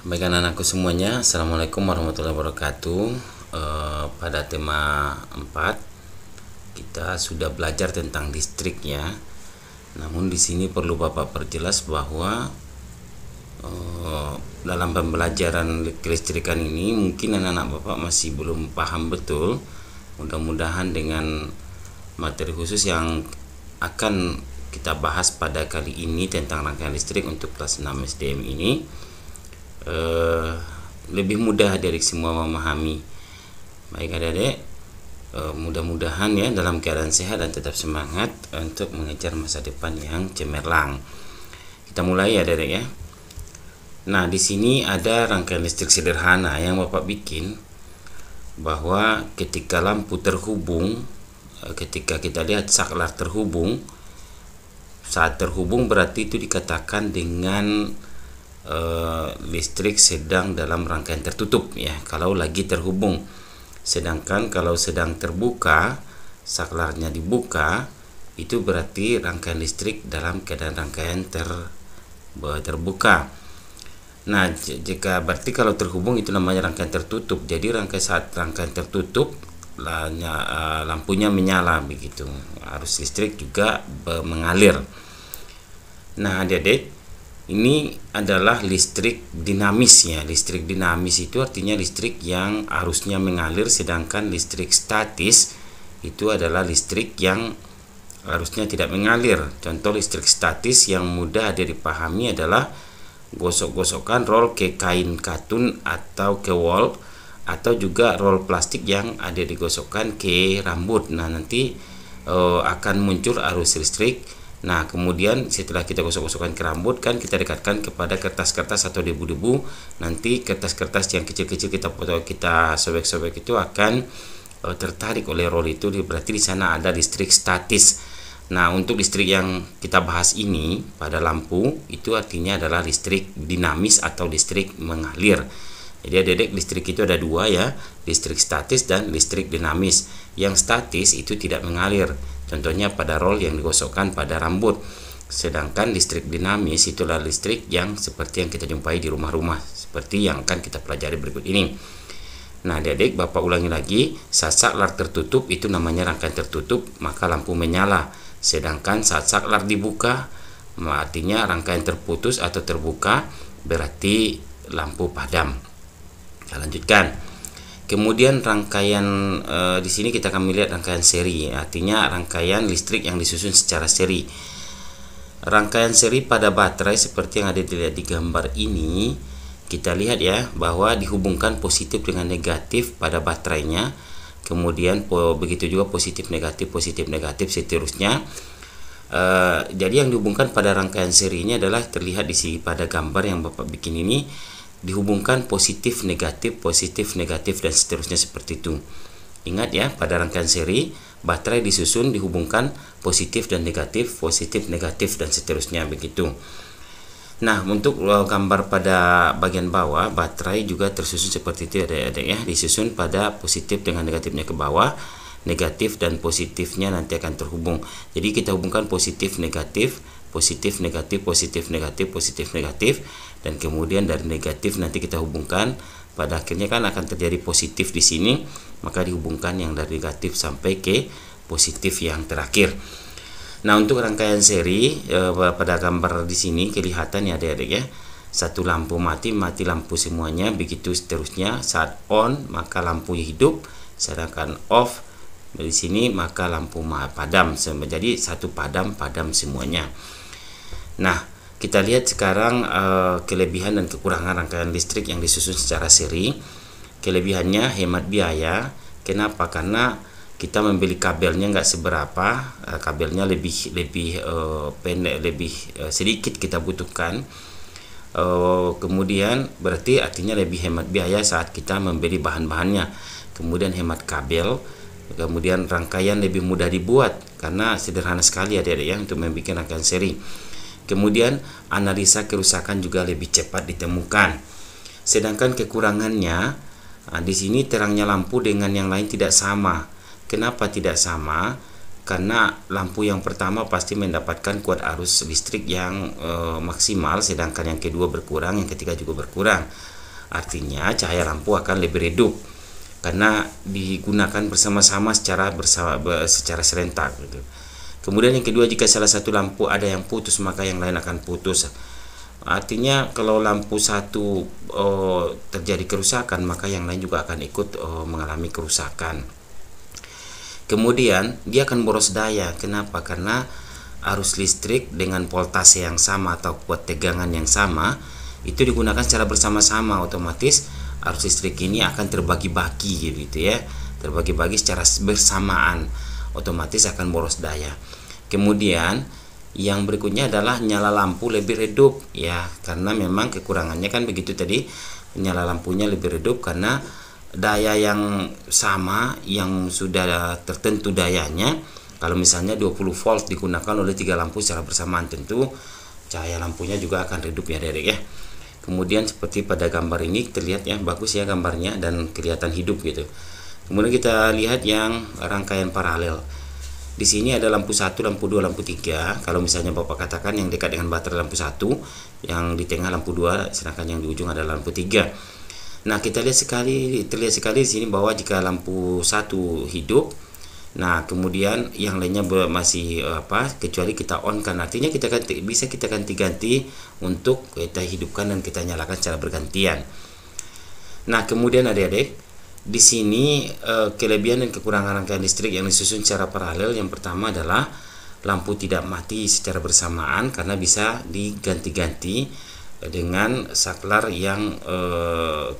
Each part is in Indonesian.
Baik anak-anakku semuanya, Assalamualaikum warahmatullahi wabarakatuh. Pada tema 4 kita sudah belajar tentang listrik ya. Namun di sini perlu Bapak perjelas bahwa dalam pembelajaran kelistrikan ini mungkin anak-anak Bapak masih belum paham betul. Mudah-mudahan dengan materi khusus yang akan kita bahas pada kali ini tentang rangkaian listrik untuk kelas 6 SDM ini lebih mudah dari semua memahami. Baik adik-adik, mudah-mudahan ya dalam keadaan sehat dan tetap semangat untuk mengejar masa depan yang cemerlang. Kita mulai ya adik-adik ya. Nah, di sini ada rangkaian listrik sederhana yang Bapak bikin, bahwa ketika lampu terhubung, ketika kita lihat saklar terhubung, saat terhubung berarti itu dikatakan dengan listrik sedang dalam rangkaian tertutup ya, kalau lagi terhubung. Sedangkan kalau sedang terbuka, saklarnya dibuka, itu berarti rangkaian listrik dalam keadaan rangkaian terbuka. Nah, jika berarti kalau terhubung itu namanya rangkaian tertutup. Jadi saat rangkaian tertutup lampunya menyala begitu. Arus listrik juga mengalir. Nah, adik-adik, ini adalah listrik dinamis ya. Listrik dinamis itu artinya listrik yang arusnya mengalir, sedangkan listrik statis itu adalah listrik yang arusnya tidak mengalir. Contoh listrik statis yang mudah dipahami adalah gosok-gosokkan roll ke kain katun atau ke wall, atau juga roll plastik yang ada digosokkan ke rambut. Nah, nanti akan muncul arus listrik. Nah, kemudian setelah kita gosok-gosokkan ke rambut, kan kita dekatkan kepada kertas-kertas atau debu-debu. Nanti kertas-kertas yang kecil-kecil kita sobek-sobek itu akan tertarik oleh roll itu. Berarti di sana ada listrik statis. Nah, untuk listrik yang kita bahas ini pada lampu itu artinya adalah listrik dinamis atau listrik mengalir. Jadi adik-adik, listrik itu ada dua ya, listrik statis dan listrik dinamis. Yang statis itu tidak mengalir. Contohnya pada roll yang digosokkan pada rambut. Sedangkan listrik dinamis itulah listrik yang seperti yang kita jumpai di rumah-rumah, seperti yang akan kita pelajari berikut ini. Nah, adik-adik, Bapak ulangi lagi, saat saklar tertutup itu namanya rangkaian tertutup, maka lampu menyala. Sedangkan saat saklar dibuka, artinya rangkaian terputus atau terbuka, berarti lampu padam. Kita lanjutkan. Kemudian rangkaian di sini kita akan melihat rangkaian seri, artinya rangkaian listrik yang disusun secara seri. Rangkaian seri pada baterai seperti yang ada dilihat di gambar ini, kita lihat ya bahwa dihubungkan positif dengan negatif pada baterainya. Kemudian begitu juga positif negatif seterusnya. Jadi yang dihubungkan pada rangkaian seri ini adalah terlihat di sini pada gambar yang Bapak bikin ini, dihubungkan positif negatif dan seterusnya seperti itu. Ingat ya, pada rangkaian seri baterai disusun dihubungkan positif negatif dan seterusnya begitu. Nah, untuk gambar pada bagian bawah, baterai juga tersusun seperti itu ada ya, disusun pada positif dengan negatifnya ke bawah, negatif dan positifnya nanti akan terhubung. Jadi kita hubungkan positif negatif, dan kemudian dari negatif nanti kita hubungkan, pada akhirnya kan akan terjadi positif di sini, maka dihubungkan yang dari negatif sampai ke positif yang terakhir. Nah, untuk rangkaian seri pada gambar di sini kelihatan ya adik-adik ya, satu lampu mati lampu semuanya, begitu seterusnya. Saat on maka lampu hidup, sedangkan off dari sini maka lampu padam. Jadi satu padam semuanya. Nah, kita lihat sekarang kelebihan dan kekurangan rangkaian listrik yang disusun secara seri. Kelebihannya hemat biaya. Kenapa? Karena kita membeli kabelnya nggak seberapa, kabelnya lebih pendek, lebih sedikit kita butuhkan. Kemudian berarti artinya lebih hemat biaya saat kita membeli bahan-bahannya. Kemudian hemat kabel. Kemudian rangkaian lebih mudah dibuat karena sederhana sekali adik-adik ya untuk membuat rangkaian seri. Kemudian analisa kerusakan juga lebih cepat ditemukan. Sedangkan kekurangannya, di sini terangnya lampu dengan yang lain tidak sama. Kenapa tidak sama? karena lampu yang pertama pasti mendapatkan kuat arus listrik yang maksimal, sedangkan yang kedua berkurang, yang ketiga juga berkurang. Artinya cahaya lampu akan lebih redup karena digunakan bersama-sama secara serentak gitu. Kemudian yang kedua, jika salah satu lampu ada yang putus maka yang lain akan putus. Artinya kalau lampu satu terjadi kerusakan maka yang lain juga akan ikut mengalami kerusakan. Kemudian dia akan boros daya. Kenapa? Karena arus listrik dengan voltase yang sama atau kuat tegangan yang sama itu digunakan secara bersama-sama, otomatis arus listrik ini akan terbagi-bagi gitu ya, terbagi-bagi secara bersamaan, otomatis akan boros daya. Kemudian yang berikutnya adalah nyala lampu lebih redup ya, karena memang kekurangannya kan begitu tadi, nyala lampunya lebih redup karena daya yang sama, yang sudah tertentu dayanya. Kalau misalnya 20 volt digunakan oleh 3 lampu secara bersamaan, tentu cahaya lampunya juga akan redup ya Dedek ya. Kemudian seperti pada gambar ini terlihat ya, bagus ya gambarnya dan kelihatan hidup gitu. Kemudian kita lihat yang rangkaian paralel. Di sini ada lampu 1, lampu 2, lampu 3. Kalau misalnya Bapak katakan yang dekat dengan baterai lampu 1, yang di tengah lampu 2, sedangkan yang di ujung adalah lampu 3. Nah, terlihat sekali di sini bahwa jika lampu 1 hidup, nah kemudian yang lainnya masih kecuali kita on kan, artinya bisa kita ganti-ganti untuk kita hidupkan dan kita nyalakan secara bergantian. Nah, kemudian adik-adik, di sini kelebihan dan kekurangan rangkaian listrik yang disusun secara paralel, yang pertama adalah lampu tidak mati secara bersamaan karena bisa diganti-ganti dengan saklar yang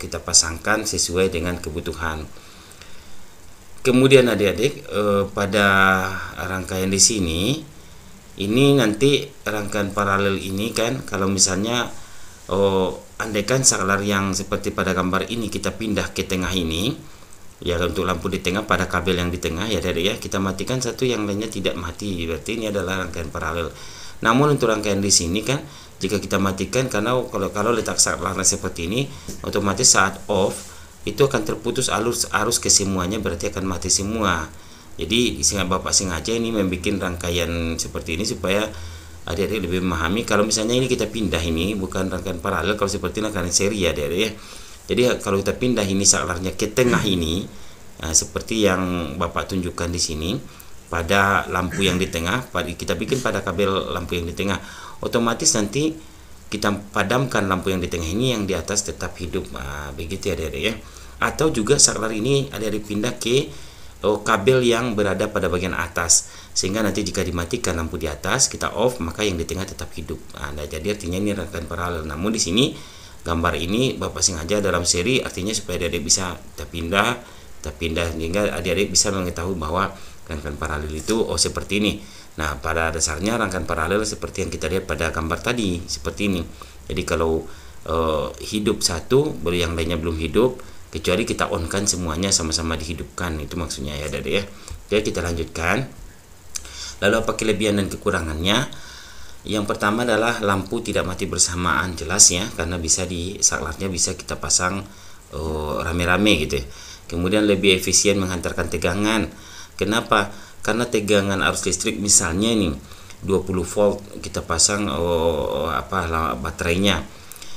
kita pasangkan sesuai dengan kebutuhan. Kemudian adik-adik, pada rangkaian di sini ini nanti rangkaian paralel ini kan, kalau misalnya andaikan saklar yang seperti pada gambar ini kita pindah ke tengah ini ya, untuk lampu di tengah pada kabel yang di tengah ya Dedek ya, kita matikan satu yang lainnya tidak mati, berarti ini adalah rangkaian paralel. Namun untuk rangkaian di sini kan, jika kita matikan, karena kalau letak saklarnya seperti ini, otomatis saat off itu akan terputus arus kesemuanya, berarti akan mati semua. Jadi Bapak sengaja ini membuat rangkaian seperti ini supaya adik-adik lebih memahami. Kalau misalnya ini kita pindah, ini bukan rangkaian paralel, kalau seperti ini rangkaian seri ya adik-adik ya. Jadi kalau kita pindah ini saklarnya ke tengah ini, seperti yang Bapak tunjukkan di sini pada lampu yang di tengah, kita bikin pada kabel lampu yang di tengah, otomatis nanti kita padamkan lampu yang di tengah ini, yang di atas tetap hidup. Begitu ya adik-adik ya. Atau juga saklar ini adik-adik pindah ke kabel yang berada pada bagian atas, sehingga nanti jika dimatikan lampu di atas kita off, maka yang di tengah tetap hidup. Nah, jadi artinya ini rangkaian paralel. Namun di sini gambar ini Bapak sengaja dalam seri, artinya supaya adik-adik bisa kita pindah sehingga adik-adik bisa mengetahui bahwa rangkaian paralel itu seperti ini. Nah, pada dasarnya rangkaian paralel seperti yang kita lihat pada gambar tadi, seperti ini. Jadi kalau hidup satu, baru yang lainnya belum hidup, kecuali kita on kan semuanya sama-sama dihidupkan, itu maksudnya ya Dede ya. Oke, kita lanjutkan. Lalu apa kelebihan dan kekurangannya? Yang pertama adalah lampu tidak mati bersamaan, jelas ya, karena bisa di saklarnya bisa kita pasang rame-rame gitu ya. Kemudian lebih efisien menghantarkan tegangan. Kenapa? Karena tegangan arus listrik misalnya ini 20 volt kita pasang baterainya.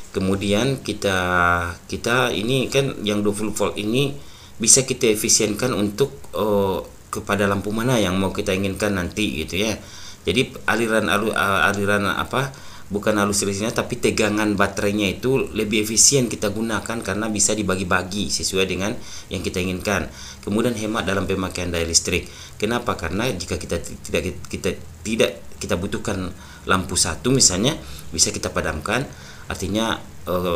Kemudian kita ini kan yang 20 volt ini bisa kita efisienkan untuk kepada lampu mana yang mau kita inginkan nanti gitu ya. Jadi aliran bukan arus listriknya, tapi tegangan baterainya itu lebih efisien kita gunakan karena bisa dibagi-bagi sesuai dengan yang kita inginkan. Kemudian hemat dalam pemakaian daya listrik. Kenapa? Karena jika kita tidak butuhkan lampu satu misalnya, bisa kita padamkan. Artinya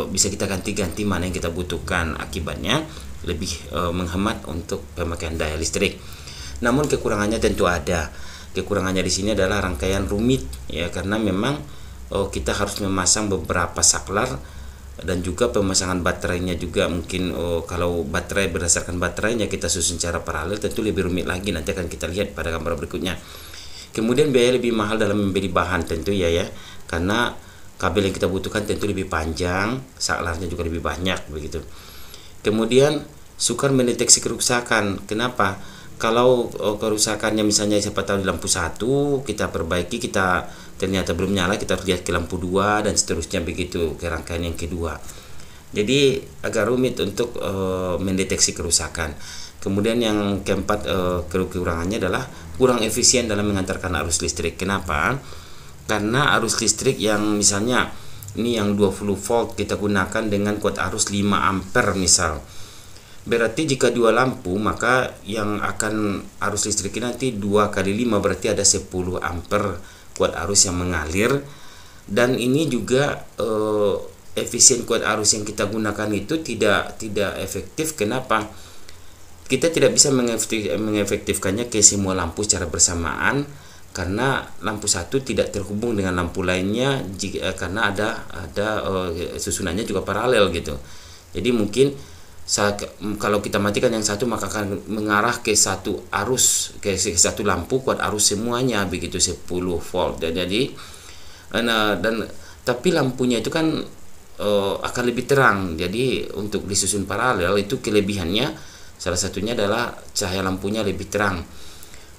bisa kita ganti-ganti mana yang kita butuhkan, akibatnya lebih menghemat untuk pemakaian daya listrik. Namun kekurangannya tentu ada. Kekurangannya di sini adalah rangkaian rumit ya, karena memang kita harus memasang beberapa saklar dan juga pemasangan baterainya juga mungkin kalau baterai berdasarkan baterainya kita susun secara paralel tentu lebih rumit lagi, nanti akan kita lihat pada gambar berikutnya. Kemudian biaya lebih mahal dalam membeli bahan tentu ya, karena kabel yang kita butuhkan tentu lebih panjang, saklarnya juga lebih banyak begitu. Kemudian sukar mendeteksi kerusakan. Kenapa? Kalau kerusakannya misalnya siapa tahu di lampu 1 kita perbaiki, kita ternyata belum nyala, kita lihat ke lampu 2 dan seterusnya begitu ke rangkaian yang kedua. Jadi agak rumit untuk mendeteksi kerusakan. Kemudian yang keempat, kekurangannya adalah kurang efisien dalam mengantarkan arus listrik. Kenapa? Karena arus listrik yang misalnya ini yang 20 volt kita gunakan dengan kuat arus 5 ampere misal. Berarti jika 2 lampu, maka yang akan arus listrik nanti 2 kali 5 berarti ada 10 ampere kuat arus yang mengalir. Dan ini juga efisien kuat arus yang kita gunakan itu tidak efektif. Kenapa? Kita tidak bisa mengefektifkannya ke semua lampu secara bersamaan, karena lampu 1 tidak terhubung dengan lampu lainnya karena ada susunannya juga paralel gitu. Jadi mungkin kalau kita matikan yang satu, maka akan mengarah ke satu arus, ke satu lampu kuat arus semuanya begitu 10 volt. Jadi tapi lampunya itu kan akan lebih terang. Jadi untuk disusun paralel itu kelebihannya salah satunya adalah cahaya lampunya lebih terang,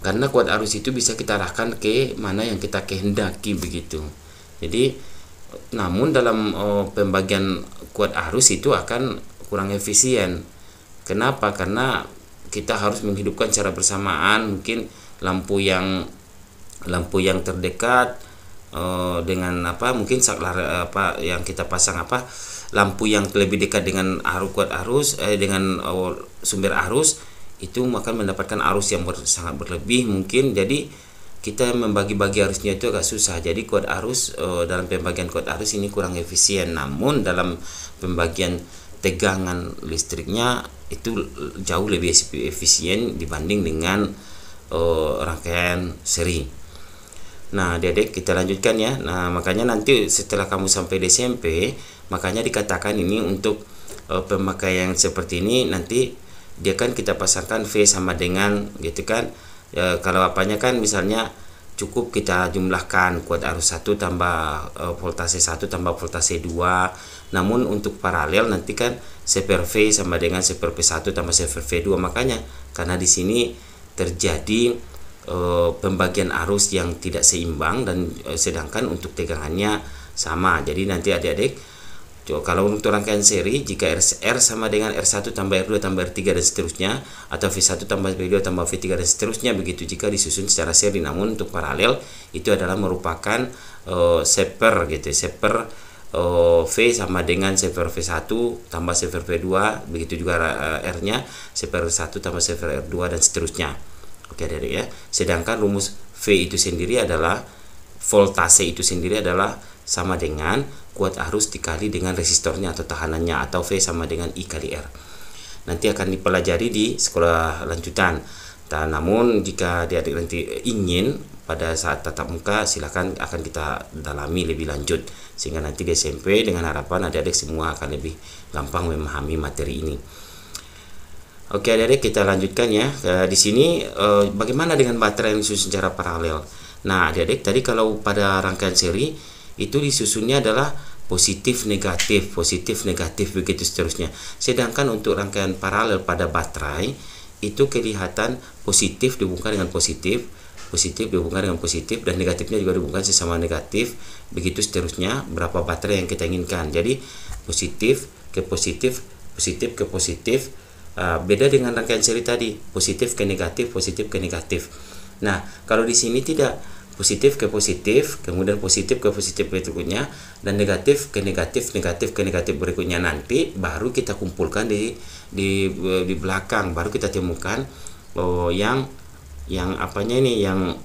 karena kuat arus itu bisa kita arahkan ke mana yang kita kehendaki begitu. Jadi namun dalam pembagian kuat arus itu akan kurang efisien. Kenapa? Karena kita harus menghidupkan secara bersamaan, mungkin lampu yang terdekat dengan mungkin yang kita pasang lampu yang lebih dekat dengan kuat arus dengan sumber arus itu akan mendapatkan arus yang sangat berlebih mungkin. Jadi kita membagi-bagi arusnya itu agak susah. Jadi kuat arus dalam pembagian kuat arus ini kurang efisien. Namun dalam pembagian tegangan listriknya itu jauh lebih efisien dibanding dengan rangkaian seri. Nah, adik-adik kita lanjutkan ya. Nah, makanya nanti setelah kamu sampai di SMP, makanya dikatakan ini untuk pemakaian seperti ini nanti dia kan kita pasangkan V sama dengan gitu kan. Kalau apanya kan misalnya cukup kita jumlahkan kuat arus 1 tambah voltase 1 tambah voltase 2. Namun untuk paralel nanti kan C per V sama dengan C per V1 tambah C per V2. Makanya karena di sini terjadi pembagian arus yang tidak seimbang dan sedangkan untuk tegangannya sama. Jadi nanti adik-adik kalau untuk rangkaian seri, jika R sama dengan R1 tambah R2 tambah R3 dan seterusnya, atau V1 tambah V2 tambah V3 dan seterusnya begitu jika disusun secara seri. Namun untuk paralel itu adalah merupakan seper gitu, seper V sama dengan C per V1 tambah C per V2, begitu juga R-nya C per 1 tambah C per R2 dan seterusnya. Oke adik ya. Sedangkan rumus V itu sendiri adalah voltase itu sendiri adalah sama dengan kuat arus dikali dengan resistornya atau tahanannya, atau V sama dengan I kali R. Nanti akan dipelajari di sekolah lanjutan. Namun jika adik-adik nanti ingin pada saat tatap muka, silakan akan kita dalami lebih lanjut sehingga nanti di SMP dengan harapan adik-adik semua akan lebih gampang memahami materi ini. Oke adik-adik kita lanjutkan ya. Di sini bagaimana dengan baterai yang disusun secara paralel. Nah adik-adik tadi kalau pada rangkaian seri itu disusunnya adalah positif negatif begitu seterusnya. Sedangkan untuk rangkaian paralel pada baterai itu kelihatan positif dihubungkan dengan positif dihubungkan dengan positif, dan negatifnya juga dihubungkan sesama negatif, begitu seterusnya berapa baterai yang kita inginkan. Jadi positif ke positif ke positif. Beda dengan rangkaian seri tadi, positif ke negatif. Nah, kalau di sini tidak, positif ke positif, kemudian positif ke positif berikutnya, dan negatif ke negatif berikutnya. Nanti baru kita kumpulkan di belakang, baru kita temukan yang apanya ini, yang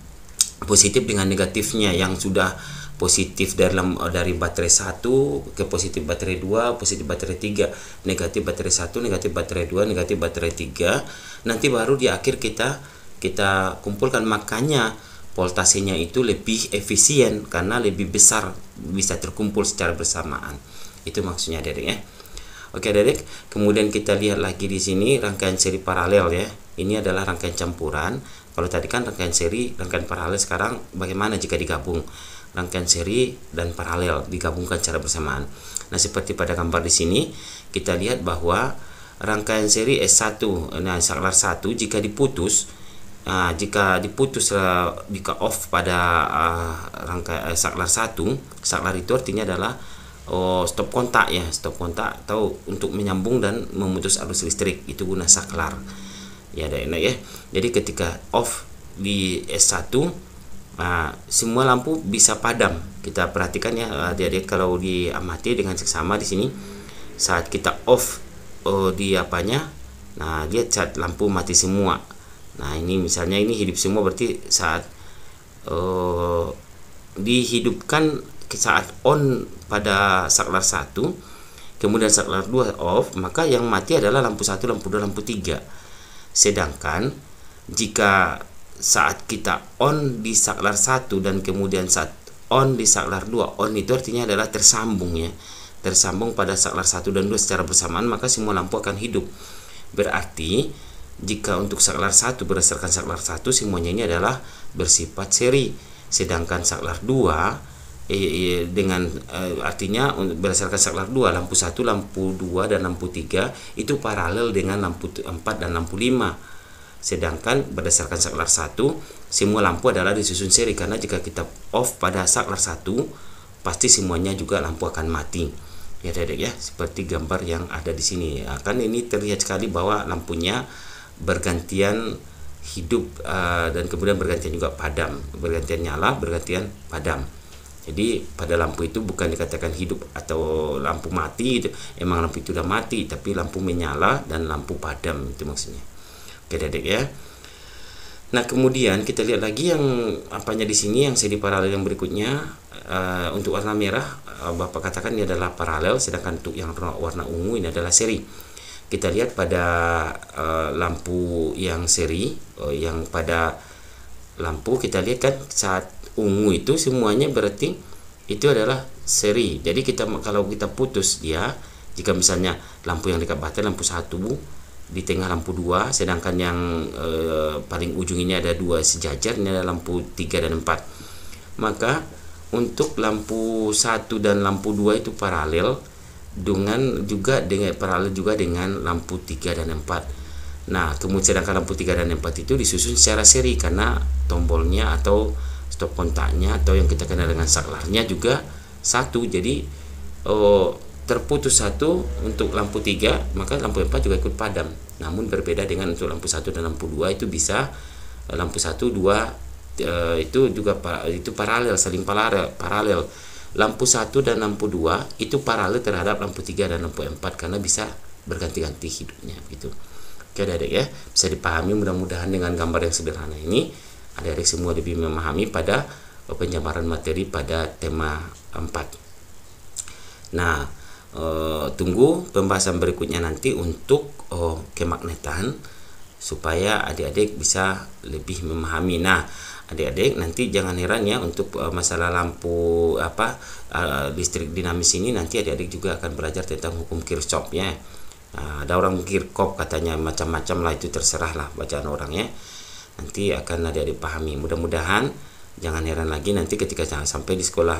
positif dengan negatifnya, yang sudah positif dari baterai 1 ke positif baterai 2, positif baterai 3, negatif baterai 1, negatif baterai 2, negatif baterai 3. Nanti baru di akhir kita kumpulkan. Makanya voltasenya itu lebih efisien karena lebih besar, bisa terkumpul secara bersamaan. Itu maksudnya adik-adik ya. Oke adik-adik, kemudian kita lihat lagi di sini rangkaian seri paralel ya. Ini adalah rangkaian campuran. Kalau tadi kan rangkaian seri, rangkaian paralel. Sekarang bagaimana jika digabung? Rangkaian seri dan paralel digabungkan secara bersamaan. Nah, seperti pada gambar di sini kita lihat bahwa rangkaian seri S1, nah saklar 1 jika diputus jika diputus jika off pada saklar 1, saklar itu artinya adalah stop kontak ya, stop kontak atau untuk menyambung dan memutus arus listrik, itu guna saklar ya enak ya. Jadi ketika off di S1, semua lampu bisa padam. Kita perhatikan ya adik-adik, kalau diamati dengan seksama di sini saat kita off di apanya, nah dia saat lampu mati semua. Nah ini misalnya ini hidup semua, berarti saat dihidupkan saat on pada saklar 1, kemudian saklar 2 off, maka yang mati adalah lampu 1, lampu 2, lampu 3. Sedangkan jika saat kita on di saklar 1 dan kemudian saat on di saklar 2, on itu artinya adalah tersambung ya, tersambung pada saklar 1 dan 2 secara bersamaan, maka semua lampu akan hidup. Berarti jika untuk saklar 1 berdasarkan saklar 1 semuanya ini adalah bersifat seri, sedangkan saklar 2 dengan artinya berdasarkan saklar 2, lampu 1, lampu 2 dan lampu 3 itu paralel dengan lampu 4 dan lampu 5. Sedangkan berdasarkan saklar 1 semua lampu adalah disusun seri, karena jika kita off pada saklar 1 pasti semuanya juga lampu akan mati. Ya Dedek ya, seperti gambar yang ada di sini. Kan ini terlihat sekali bahwa lampunya bergantian hidup dan kemudian bergantian juga padam, bergantian nyala, bergantian padam. Jadi pada lampu itu bukan dikatakan hidup atau lampu mati gitu. Emang lampu itu udah mati, tapi lampu menyala dan lampu padam, itu maksudnya. Oke Dedek ya. Nah kemudian kita lihat lagi yang apanya di sini, yang seri paralel yang berikutnya. Untuk warna merah Bapak katakan ini adalah paralel, sedangkan untuk yang warna ungu ini adalah seri. Kita lihat pada lampu yang seri, yang pada lampu kita lihat kan saat ungu itu semuanya berarti itu adalah seri. Jadi kalau kita putus dia, jika misalnya lampu yang dekat baterai lampu 1 di tengah lampu 2, sedangkan yang paling ujung ini ada 2 sejajar, ini ada lampu 3 dan 4, maka untuk lampu 1 dan lampu 2 itu paralel dengan lampu 3 dan 4. Nah kemudian sedangkan lampu 3 dan 4 itu disusun secara seri, karena tombolnya atau stop kontaknya atau yang kita kenal dengan saklarnya juga 1. Jadi terputus 1 untuk lampu 3, maka lampu 4 juga ikut padam. Namun berbeda dengan untuk lampu 1 dan lampu 2, itu bisa lampu 1, 2 itu juga itu paralel, saling paralel. Lampu 1 dan lampu 2 itu paralel terhadap lampu 3 dan lampu 4, karena bisa berganti-ganti hidupnya gitu. Oke Adik ya, bisa dipahami mudah-mudahan dengan gambar yang sederhana ini adik-adik semua lebih memahami pada penjabaran materi pada tema 4. Nah tunggu pembahasan berikutnya nanti untuk kemagnetan, supaya adik-adik bisa lebih memahami. Nah adik-adik nanti jangan heran ya, untuk masalah lampu listrik dinamis ini nanti adik-adik juga akan belajar tentang hukum Kirchhoff ya. Ada orang Kirchhoff katanya macam-macam lah, itu terserah lah bacaan orang ya, nanti akan adik-adik pahami. Mudah-mudahan jangan heran lagi nanti ketika sampai di sekolah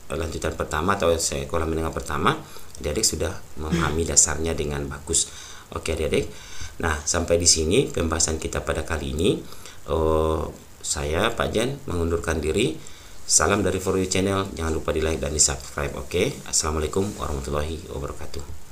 lanjutan pertama atau sekolah menengah pertama, adik-adik sudah memahami dasarnya dengan bagus. Oke adik-adik, nah sampai di sini pembahasan kita pada kali ini. Saya Pak Jan mengundurkan diri. Salam dari For You Channel, jangan lupa di like dan di subscribe. Oke, assalamualaikum warahmatullahi wabarakatuh.